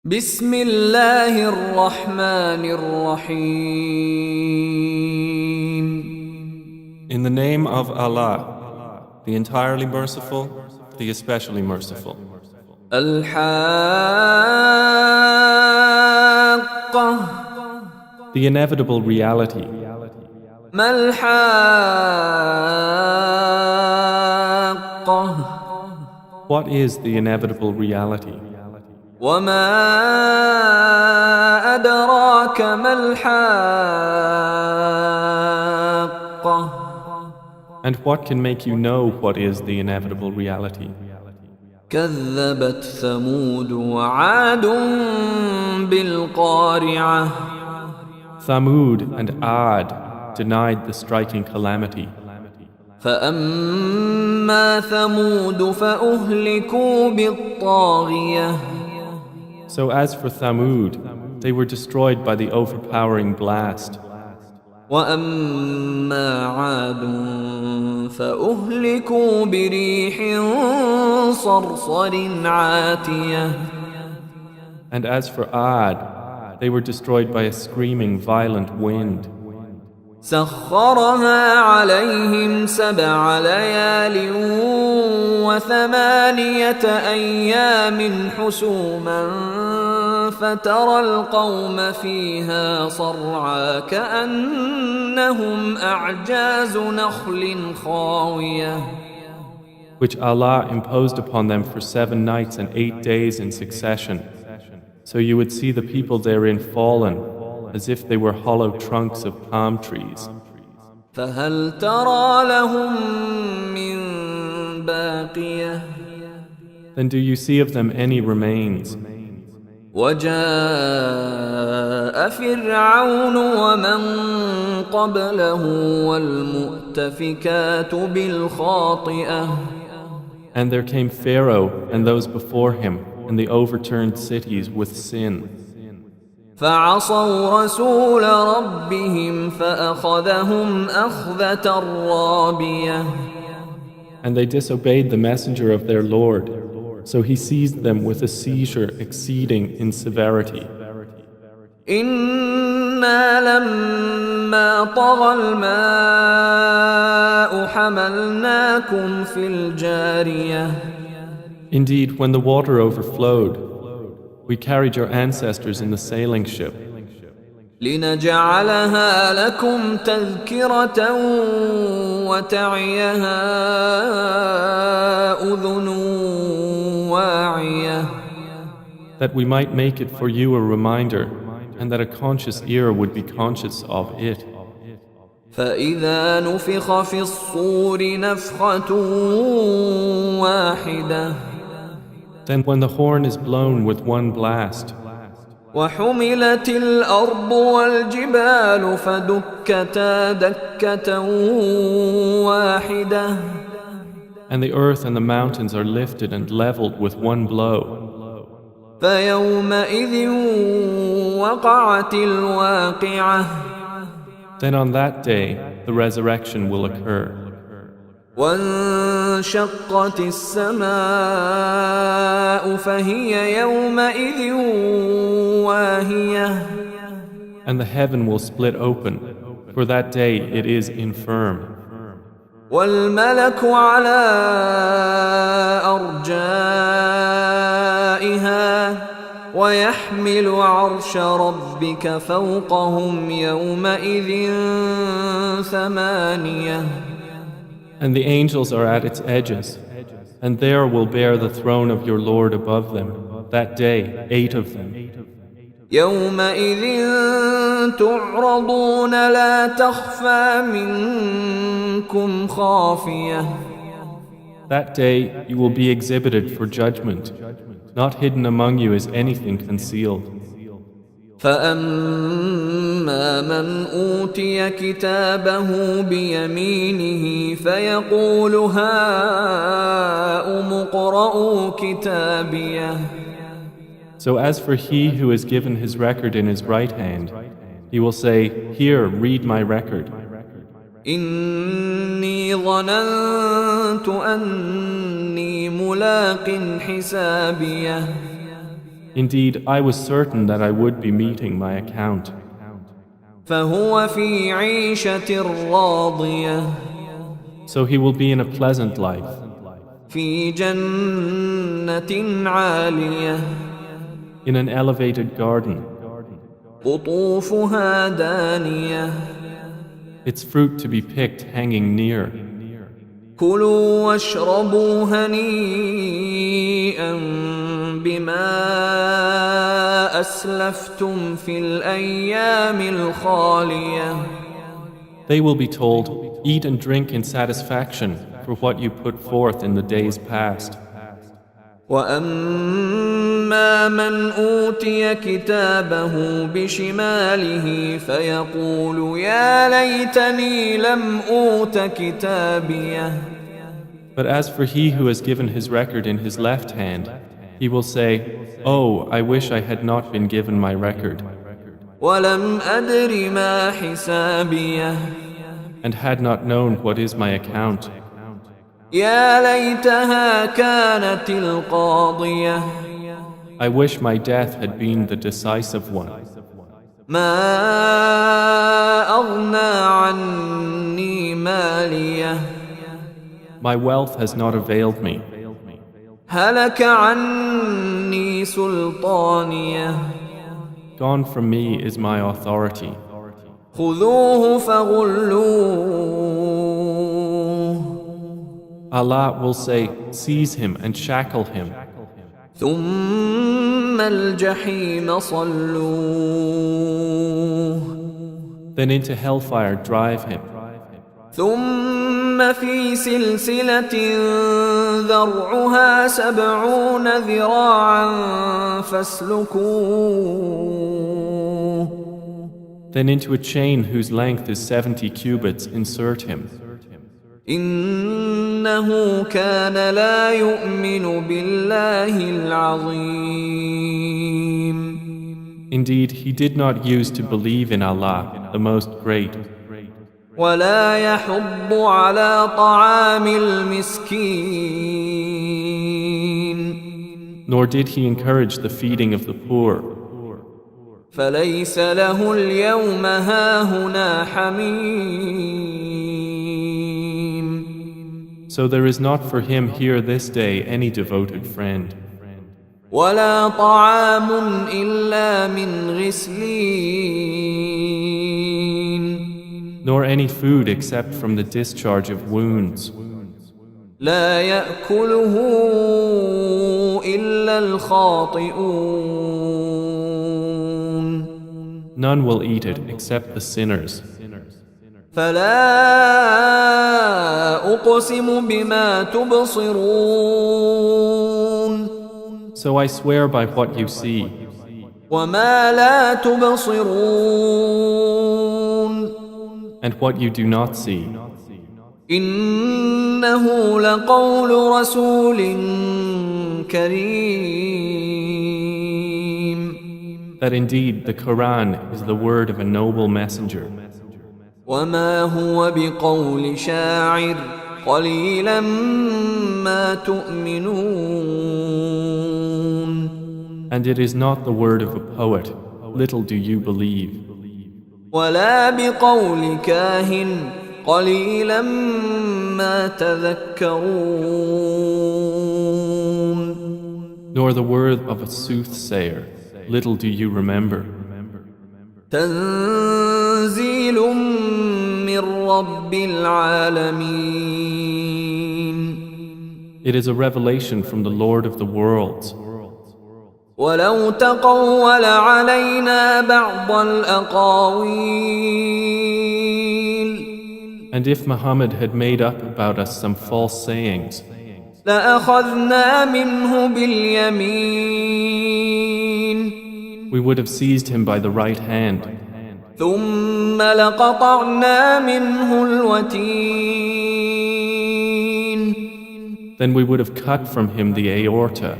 بسم الله الرحمن الرحيم. In the name of Allah, the entirely merciful, the especially merciful. الحاقة. The inevitable reality. ما الحاقة. What is the inevitable reality? وما أدراك ما الحاقة. And what can make you know what is the inevitable reality? كذبت ثمود وعاد بالقارعة. Thamud and Ad denied the striking calamity. فأما ثمود فأهلكوا بالطاغية. So as for Thamud, they were destroyed by the overpowering blast. وأما عاد فأهلكوا بريح صرصر عاتية. And as for Ad, they were destroyed by a screaming violent wind. سخرها عليهم 7 ليال و8 أيام حسوما فترى القوم فيها صرعى كأنهم أعجاز نخل خاوية. Which Allah imposed upon them for 7 nights and 8 days in succession. So you would see the people therein fallen, as if they were hollow trunks of palm trees. فهل ترى لهم من باقية. Then do you see of them any remains? وجاء فرعون ومن قبله والمؤتفكات بالخاطئة. And there came Pharaoh and those before him and the overturned cities with sin. فعصوا رسول ربهم فأخذهم أخذة رابية. And they disobeyed the messenger of their Lord, so he seized them with a seizure exceeding in severity. إنا لما طغى الماء حملناكم في الجارية. Indeed, when the water overflowed, we carried your ancestors in the sailing ship. لنجعلها لكم تذكرة وتعيها أذن واعية. That we might make it for you a reminder, and that a conscious ear would be conscious of it. فإذا نفخ في الصور نفخة واحدة. Then when the horn is blown with one blast, وحملت الأرض والجبال فدكتا دكة واحدة. and the earth and the mountains are lifted and leveled with one blow, فيومئذ وقعت الواقعة. then on that day the resurrection will occur. وانشقت السماء فهي يومئذ واهية. And the heaven will split open. For that day it is infirm. والملك على أرجائها ويحمل عرش ربك فوقهم يومئذ 8. And the angels are at its edges, and there will bear the throne of your Lord above them. That day, 8 of them. يومئذ تعرضون لا تخفى منكم خافية. That day you will be exhibited for judgment. Not hidden among you is anything concealed. فأما من أوتي كتابه بيمينه فيقول هاؤم اقرءوا كتابيه. So as for he who is given his record in his right hand, he will say, "Here, read my record. إني ظننت أني ملاق حسابيه. Indeed, I was certain that I would be meeting my account. فهو في عيشة راضية So he will be in a pleasant life, في جنة عالية in an elevated garden, قطوفها دانية its fruit to be picked hanging near. كلوا واشربوا هنيئا بما أسلفتم في الأيام الخالية. They will be told, eat and drink in satisfaction for what you put forth in the days past. وأما من أوتي كتابه بشماله فيقول يا ليتني لم أوت كتابيه. But as for he who has given his record in his left hand, he will say, Oh, I wish I had not been given my record, ولم أدر ما حسابيه. and had not known what is my account. يا ليتها كانت القاضية. I wish my death had been the decisive one. ما أغنى عني ماليه. My wealth has not availed me. هلك عني سلطانيه. Gone from me is my authority. خذوه فغلوه. Allah will say, seize him and shackle him. ثم الجحيم صلوه. Then into hellfire drive him. ثم في سلسلة ذرعها 70 ذراعا فاسلكوه. Then into a chain whose length is 70 cubits insert him. إنه كان لا يؤمن بالله العظيم. Indeed, he did not use to believe in Allah, the Most Great. ولا يحض على طعام المسكين. Nor did he encourage the feeding of the poor. فليس له اليوم هاهنا حميم. So there is not for him here this day any devoted friend. ولا طعام إلا من غسلين. Nor any food except from the discharge of wounds. لا يأكله إلا الخاطئون. None will eat it except the sinners. فلا أقسم بما تبصرون. So I swear by what you see, وما لا تبصرون. and what you do not see. إنه لقول رسول كريم. That indeed the Quran is the word of a noble messenger. وما هو بقول شاعر قليلا ما تؤمنون. And it is not the word of a poet, little do you believe. ولا بقول كاهن قليلا ما تذكرون. Nor the word of a soothsayer, little do you remember. تنزيل من رب العالمين. It is a revelation from the Lord of the worlds. ولو تقول علينا بعض الأقاويل. And if Muhammad had made up about us some false sayings, لأخذنا منه باليمين. we would have seized him by the right hand. ثم لقطعنا منه الوتين. Then we would have cut from him the aorta.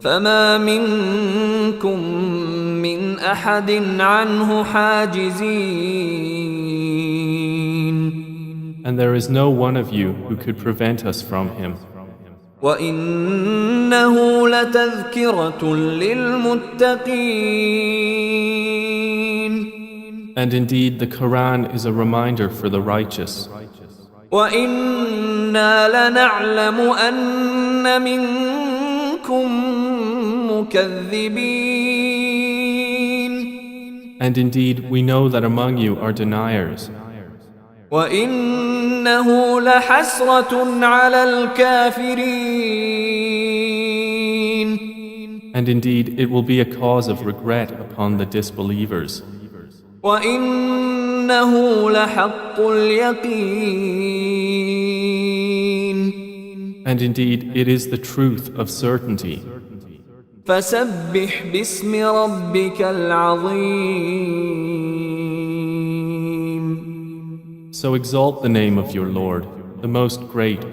فما منكم من أحد عنه حاجزين. And there is no one of you who could prevent us from him. وإنه لتذكرة للمتقين. And indeed, the Quran is a reminder for the righteous. وَإِنَّا لَنَعْلَمُ أَنَّ مِنكُم مُكَذِّبِينَ. And indeed, we know that among you are deniers. وَإِنَّهُ لَحَسْرَةٌ عَلَى الْكَافِرِينَ. And indeed, it will be a cause of regret upon the disbelievers. وَإِنَّهُ لَحَقُّ الْيَقِينِ. And indeed, it is the truth of certainty. فَسَبِّحْ بِاسْمِ رَبِّكَ الْعَظِيمِ. So exalt the name of your Lord, the most great.